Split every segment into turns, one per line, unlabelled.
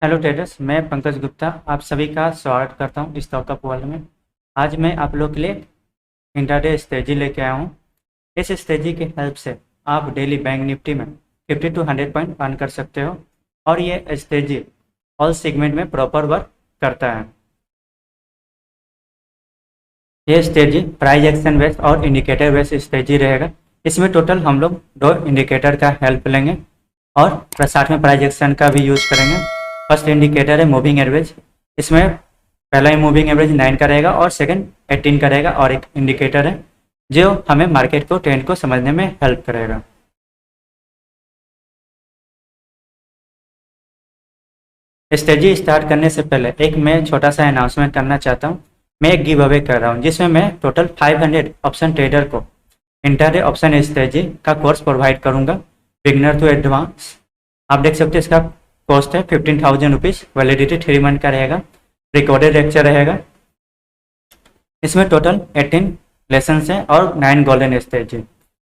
Hello traders, मैं पंकज गुप्ता आप सभी का स्वागत करता हूं स्टॉक अप वर्ल्ड में। आज मैं आप लोग के लिए इंट्राडे स्ट्रेटजी लेके आया हूं। इस स्ट्रेटजी की हेल्प से आप डेली बैंक निफ्टी में 50 टू 100 पॉइंट अर्न कर सकते हो और ये स्ट्रेटजी ऑल सेगमेंट में प्रॉपर वर्क करता है। ये स्ट्रेटजी प्राइस एक्शन बेस्ड और इंडिकेटर बेस्ड स्ट्रेटजी रहेगा। इसमें टोटल हम लोग दो इंडिकेटर का हेल्प लेंगे और साथ में प्राइस एक्शन का भी यूज करेंगे। फर्स्ट इंडिकेटर है मूविंग एवरेज। इसमें पहला ही मूविंग एवरेज 9 का रहेगा और सेकंड 18 का रहेगा। और एक इंडिकेटर है जो हमें मार्केट को ट्रेंड को समझने में हेल्प करेगा। स्ट्रेटजी स्टार्ट करने से पहले एक मैं छोटा सा अनाउंसमेंट करना चाहता हूँ। मैं एक गिव अवे कर रहा हूँ जिसमें मैं टोटल 500 ऑप्शन ट्रेडर को इंटरडे ऑप्शन स्ट्रेटजी का कोर्स प्रोवाइड करूँगा, बिगनर टू एडवांस। आप देख सकते हैं इसका कॉस्ट है 15,000 रुपीज़। वैलिडिटी 3 मंथ का रहेगा। रिकॉर्डेड लेक्चर रहेगा। इसमें टोटल 18 लेसन हैं और 9 गोल्डन स्ट्रेटजी।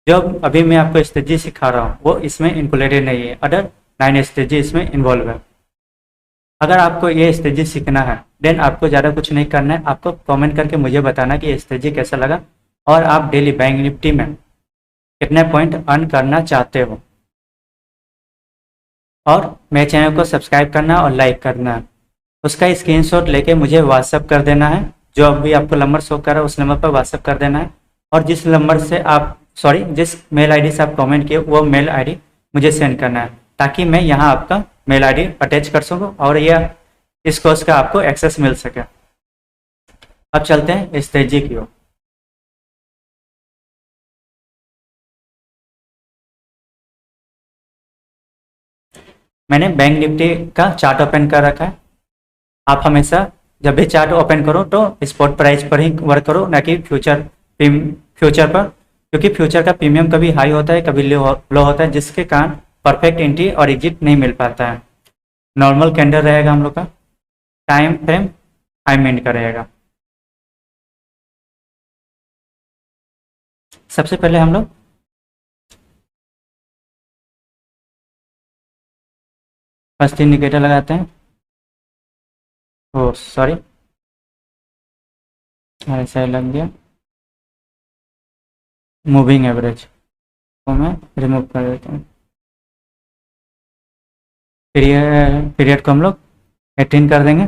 जो अभी मैं आपको स्ट्रेटजी सिखा रहा हूँ वो इसमें इंक्लूडेड नहीं है, अदर 9 स्ट्रेटजी इसमें इन्वॉल्व है। अगर आपको ये स्ट्रेटजी सीखना है देन आपको ज़्यादा कुछ नहीं करना है, आपको कमेंट करके मुझे बताना कि ये स्ट्रेटजी कैसा लगा और आप डेली बैंक निफ्टी में कितने पॉइंट अर्न करना चाहते हो। और मेरे चैनल को सब्सक्राइब करना और लाइक करना है। उसका स्क्रीनशॉट लेके मुझे व्हाट्सअप कर देना है। जो अभी आपको नंबर शो कर रहा है उस नंबर पर व्हाट्सअप कर देना है। और जिस नंबर से आप जिस मेल आईडी से आप कमेंट किए वो मेल आईडी मुझे सेंड करना है ताकि मैं यहाँ आपका मेल आईडी अटैच कर सकूँ और यह इस कोर्स का आपको एक्सेस मिल सके। अब चलते हैं स्ट्रेटजी की ओर। मैंने बैंक निफ्टी का चार्ट ओपन कर रखा है। आप हमेशा जब भी चार्ट ओपन करो तो स्पॉट प्राइस पर ही वर्क करो, ना कि फ्यूचर पर, क्योंकि फ्यूचर का प्रीमियम कभी हाई होता है कभी लो होता है, जिसके कारण परफेक्ट एंट्री और एग्जिट नहीं मिल पाता है। नॉर्मल कैंडल रहेगा हम लोग का। टाइम फ्रेम 5 मिनट का रहेगा। सबसे पहले हम लोग फर्स्ट इंडिकेटर लगाते हैं। ओ सॉरी, ऐसा लग गया। मूविंग एवरेज को मैं रिमूव कर देता हूँ। पीरियड को हम लोग 18 कर देंगे।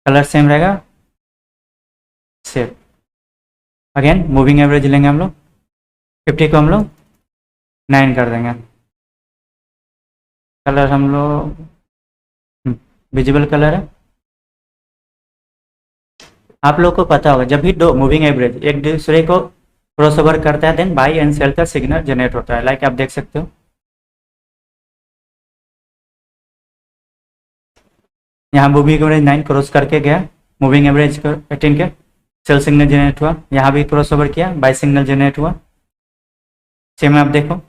कलर सेम रहेगा। सेव। अगेन मूविंग एवरेज लेंगे हम लोग। 50 को हम लोग 9 कर देंगे। कलर हम लोग विजिबल कलर है। आप लोग को पता होगा जब भी दो मूविंग एवरेज एक दूसरे को क्रॉस ओवर करता है देन बाई एंड सेल का सिग्नल जनरेट होता है। लाइक आप देख सकते हो यहाँ मूविंग एवरेज 9 क्रॉस करके गया। मूविंग एवरेज 18 के सेल सिग्नल जनरेट हुआ। यहाँ भी क्रॉस ओवर किया, बाई सिग्नल जनरेट हुआ। सेम आप देखो,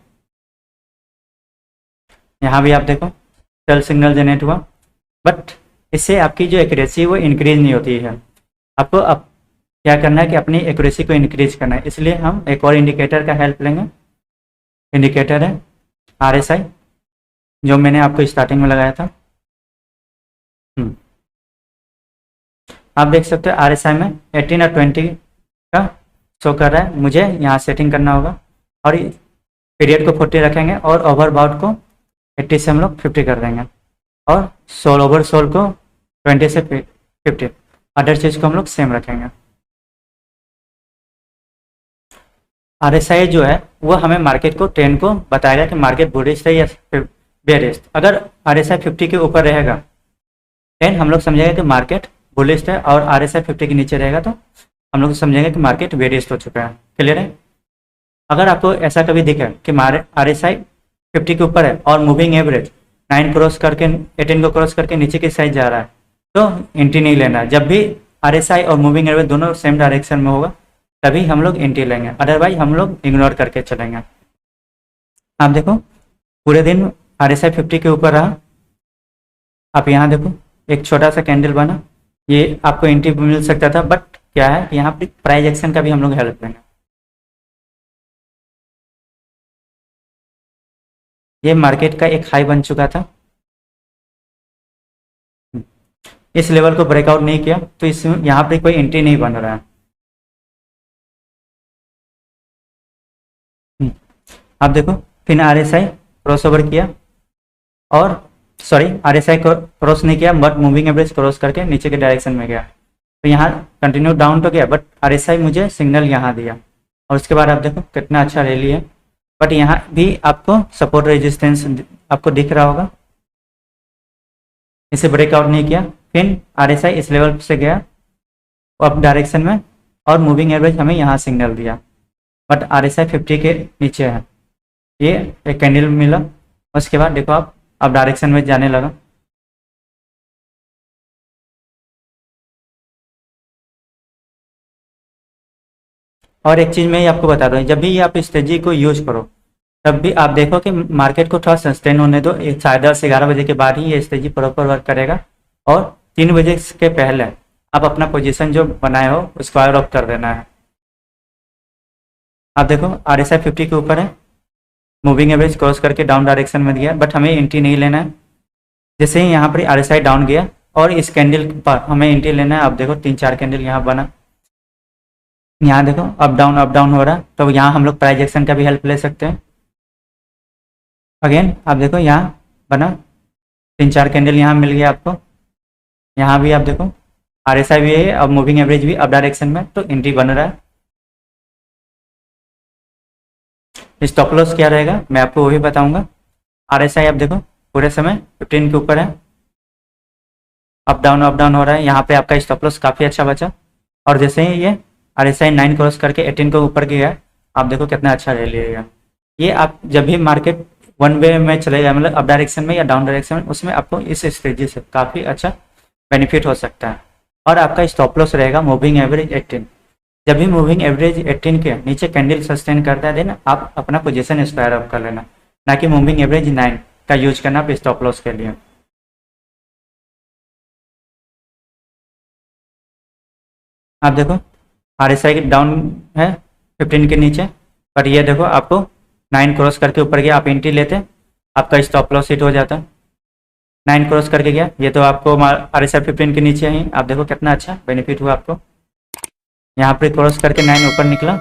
यहाँ भी आप देखो सेल सिग्नल जनरेट हुआ। बट इससे आपकी जो एक्यूरेसी वो इंक्रीज नहीं होती है। आपको अब क्या करना है कि अपनी एक्यूरेसी को इंक्रीज करना है, इसलिए हम एक और इंडिकेटर का हेल्प लेंगे। इंडिकेटर है RSI, जो मैंने आपको स्टार्टिंग में लगाया था। आप देख सकते हो RSI में 18 और 20 का शो कर रहा है। मुझे यहाँ सेटिंग करना होगा और पीरियड को 40 रखेंगे और ओवरबाउट को 80 से हम लोग 50 कर देंगे और सोल ओवर सोल को 20 से 50। अदर चीज़ को हम लोग सेम रखेंगे। RSI जो है वो हमें मार्केट को ट्रेंड को बताएगा कि मार्केट बुलिश है या बेरिश। अगर RSI 50 के ऊपर रहेगा देन हम लोग समझेंगे कि मार्केट बुलिश है, और RSI 50 के नीचे रहेगा तो हम लोग समझेंगे कि मार्केट बेरिश हो चुका है। क्लियर है? अगर आपको ऐसा कभी दिखे कि RSI 50 के ऊपर है और मूविंग एवरेज 9 क्रॉस करके 18 को क्रॉस करके नीचे की साइड जा रहा है तो एंट्री नहीं लेना। जब भी RSI और मूविंग एवरेज दोनों सेम डायरेक्शन में होगा तभी हम लोग एंट्री लेंगे, अदरवाइज हम लोग इग्नोर करके चलेंगे। आप देखो पूरे दिन RSI 50 के ऊपर रहा। आप यहाँ देखो एक छोटा सा कैंडल बना, ये आपको एंट्री मिल सकता था, बट क्या है यहाँ पे प्राइस एक्शन का भी हम लोग हेल्प लेंगे। ये मार्केट का एक हाई बन चुका था। इस लेवल को ब्रेकआउट नहीं किया तो इस यहाँ पे कोई एंट्री नहीं बन रहा है। आप देखो फिर RSI क्रॉस ओवर किया और सॉरी RSI क्रॉस नहीं किया बट मूविंग एवरेज क्रॉस करके नीचे के डायरेक्शन में गया, तो यहाँ कंटिन्यू डाउन तो गया बट RSI मुझे सिग्नल यहाँ दिया और उसके बाद आप देखो कितना अच्छा रैली है। बट यहाँ भी आपको सपोर्ट रेजिस्टेंस आपको दिख रहा होगा, इसे ब्रेकआउट नहीं किया, फिर RSI इस लेवल से गया अप डायरेक्शन में और मूविंग एवरेज हमें यहाँ सिग्नल दिया बट RSI 50 के नीचे है। ये एक कैंडल मिला, उसके बाद देखो आप अब डायरेक्शन में जाने लगा। और एक चीज़ मैं ये आपको बता दूँ, जब भी आप स्ट्रेटजी को यूज करो तब भी आप देखो कि मार्केट को थोड़ा सस्टेन होने दो, साढ़े 10-11 बजे के बाद ही ये स्ट्रेटजी प्रॉपर वर्क करेगा और 3 बजे के पहले आप अपना पोजीशन जो बनाए हो उसको फायर ऑफ कर देना है। आप देखो RSI 50 के ऊपर है, मूविंग एवरेज क्रॉस करके डाउन डायरेक्शन में गया बट हमें एंट्री नहीं लेना है। जैसे ही यहाँ पर RSI डाउन गया और इस कैंडल पर हमें एंट्री लेना है। आप देखो 3-4 कैंडल यहाँ बना, यहाँ देखो अप डाउन हो रहा है, तो यहाँ हम लोग प्राइस एक्शन का भी हेल्प ले सकते हैं। अगेन आप देखो यहाँ बना 3-4 कैंडल यहाँ मिल गया आपको, यहाँ भी आप देखो RSI भी है और मूविंग एवरेज भी अप डायरेक्शन में, तो एंट्री बन रहा है। स्टॉप लॉस क्या रहेगा मैं आपको वही बताऊंगा। RSI आप देखो पूरे समय 15 के ऊपर है, अप डाउन हो रहा है, यहाँ पे आपका स्टॉप लॉस काफ़ी अच्छा बचा और जैसे ही ये RSI 9 क्रॉस करके 18 के ऊपर गया, आप देखो कितना अच्छा रह लिएगा। ये आप जब भी मार्केट वन वे में चलेगा मतलब अप डायरेक्शन में या डाउन डायरेक्शन में, उसमें आपको इस स्ट्रेटजी से काफ़ी अच्छा बेनिफिट हो सकता है। और आपका स्टॉप लॉस रहेगा मूविंग एवरेज 18। जब भी मूविंग एवरेज 18 के नीचे कैंडल सस्टेन करता है देन आप अपना पोजीशन स्क्वायर अप कर लेना, ना कि मूविंग एवरेज 9 का यूज करना आप स्टॉप लॉस के लिए। आप देखो RSI डाउन है 15 के नीचे, पर ये देखो आपको 9 क्रॉस करके ऊपर गया, आप एंट्री लेते आपका स्टॉप लॉस हिट हो जाता। 9 क्रॉस करके गया, ये तो आपको RSI 15 के नीचे ही, आप देखो कितना अच्छा बेनिफिट हुआ आपको। यहाँ पे क्रॉस करके 9 ऊपर निकला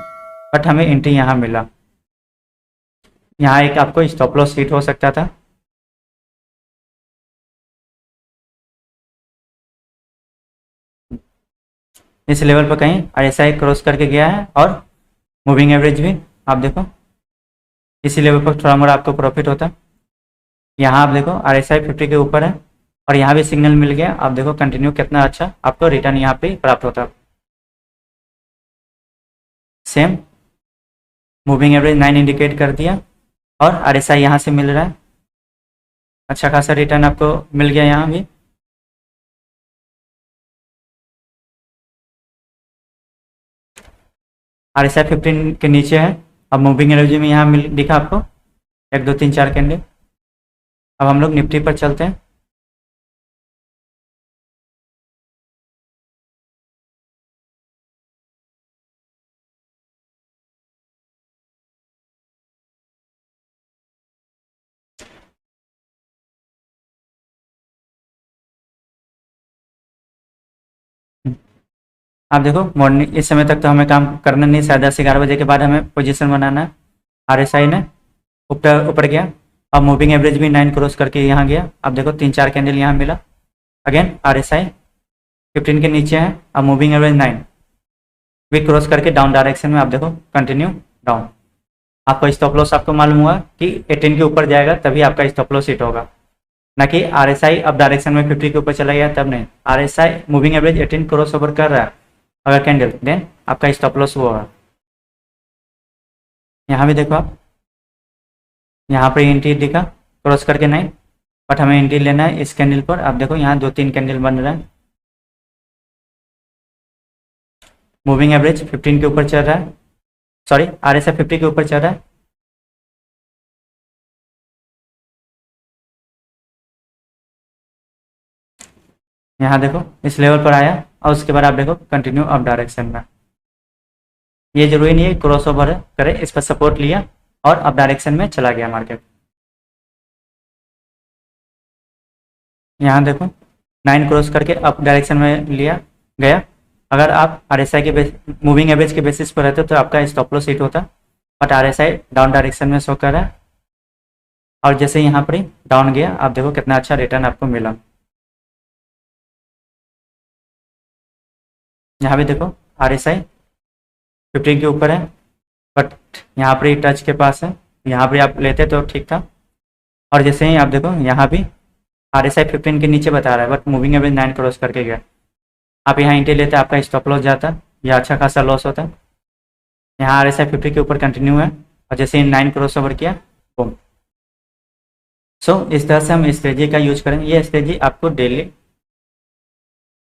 बट हमें एंट्री यहाँ मिला, यहाँ एक आपको स्टॉप लॉस हिट हो सकता था। इस लेवल पर कहीं RSI क्रॉस करके गया है और मूविंग एवरेज भी आप देखो इसी लेवल पर थोड़ा मोड़ा आपको प्रॉफिट होता है। यहाँ आप देखो RSI 50 के ऊपर है और यहाँ भी सिग्नल मिल गया, आप देखो कंटिन्यू कितना अच्छा आपको रिटर्न यहाँ पे प्राप्त होता है। सेम मूविंग एवरेज 9 इंडिकेट कर दिया और RSI यहाँ से मिल रहा है, अच्छा खासा रिटर्न आपको मिल गया। यहाँ भी RSI 15 के नीचे है, अब मूविंग एवरेज में यहाँ मिल दिखा आपको 1 2 3 4 कैंडल। अब हम लोग निफ्टी पर चलते हैं। आप देखो मॉर्निंग इस समय तक तो हमें काम करना नहीं, 10:30-11 बजे के बाद हमें पोजीशन बनाना है। RSI ने ऊपर गया अब मूविंग एवरेज भी 9 क्रॉस करके यहाँ गया, अब देखो 3-4 कैंडल यहाँ मिला। अगेन RSI 15 के नीचे है, अब मूविंग एवरेज 9 भी क्रॉस करके डाउन डायरेक्शन में, आप देखो कंटिन्यू डाउन। आपका स्टॉप लॉस आपको मालूम हुआ कि 18 के ऊपर जाएगा तभी आपका स्टॉप लॉस हिट होगा, ना कि RSI अब डायरेक्शन में 50 के ऊपर चला गया तब नहीं। RSI moving average 18 cross over कर रहा है अगर कैंडल, देन आपका स्टॉप लॉस वो होगा। यहाँ भी देखो आप, यहाँ पर एंट्री दिखा क्रॉस करके 9, बट हमें एंट्री लेना है इस कैंडल पर। आप देखो यहाँ 2-3 कैंडल बन रहा है, मूविंग एवरेज 15 के ऊपर चल रहा है, सॉरी RSI 50 के ऊपर चल रहा है। यहाँ देखो इस लेवल पर आया और उसके बाद आप देखो कंटिन्यू अप डायरेक्शन में। ये जरूरी नहीं है क्रॉस ओवर करे, इस पर सपोर्ट लिया और अप डायरेक्शन में चला गया मार्केट। यहाँ देखो 9 क्रॉस करके अप डायरेक्शन में लिया गया। अगर आप RSI के मूविंग एवरेज के बेसिस पर रहते हो तो आपका स्टॉप लॉस हिट होता, बट RSI डाउन डायरेक्शन में शो कर रहा है और जैसे यहाँ पर ही डाउन गया, आप देखो कितना अच्छा रिटर्न आपको मिला। यहाँ भी देखो RSI 15 के ऊपर है, बट यहाँ पर ही टच के पास है, यहाँ पर आप लेते तो ठीक था। और जैसे ही आप देखो यहाँ भी RSI 15 के नीचे बता रहा है, बट मूविंग एवरेज 9 क्रॉस करके गया। आप यहाँ एंट्री लेते आपका स्टॉप लॉस जाता या अच्छा खासा लॉस होता। यहाँ RSI 50 के ऊपर कंटिन्यू है और जैसे ही 9 क्रॉस ओवर किया, बूम। सो इस तरह से हम स्ट्रेटजी का यूज करेंगे। ये स्ट्रेटजी आपको डेली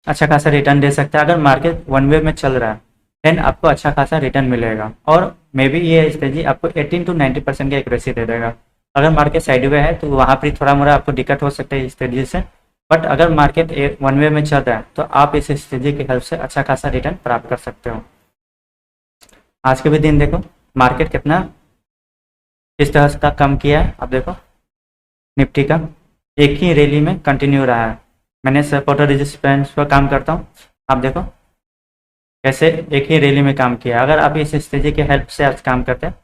अच्छा खासा रिटर्न दे सकता है। अगर मार्केट वन वे में चल रहा है देन आपको अच्छा खासा रिटर्न मिलेगा, और मे बी ये स्ट्रेटजी आपको 18 to 90% की एक्यूरेसी दे देगा। अगर मार्केट साइड वे है तो वहाँ पर थोड़ा मोड़ा आपको दिक्कत हो सकता है इस स्ट्रेटजी से, बट अगर मार्केट वन वे में चल रहा है तो आप इस स्ट्रेटजी की हेल्प से अच्छा खासा रिटर्न प्राप्त कर सकते हो। आज के भी दिन देखो मार्केट कितना इस तरह का कम किया है। आप देखो निफ्टी का एक ही रैली में कंटिन्यू रहा है। मैंने सपोर्ट और रेजिस्टेंस पर काम करता हूँ, आप देखो कैसे एक ही रैली में काम किया। अगर आप इस स्ट्रेटजी की हेल्प से आज काम करते हैं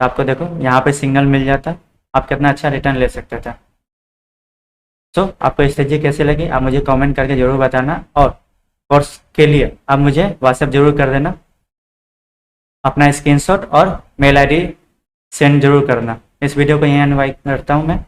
तो आपको देखो यहाँ पे सिग्नल मिल जाता, आप कितना अच्छा रिटर्न ले सकते थे। सो आपको स्ट्रेटजी कैसे लगी आप मुझे कमेंट करके ज़रूर बताना, और कोर्स के लिए आप मुझे व्हाट्सएप जरूर कर देना, अपना स्क्रीनशॉट और मेल आईडी सेंड जरूर करना। इस वीडियो को यहीं एंड करता हूँ मैं।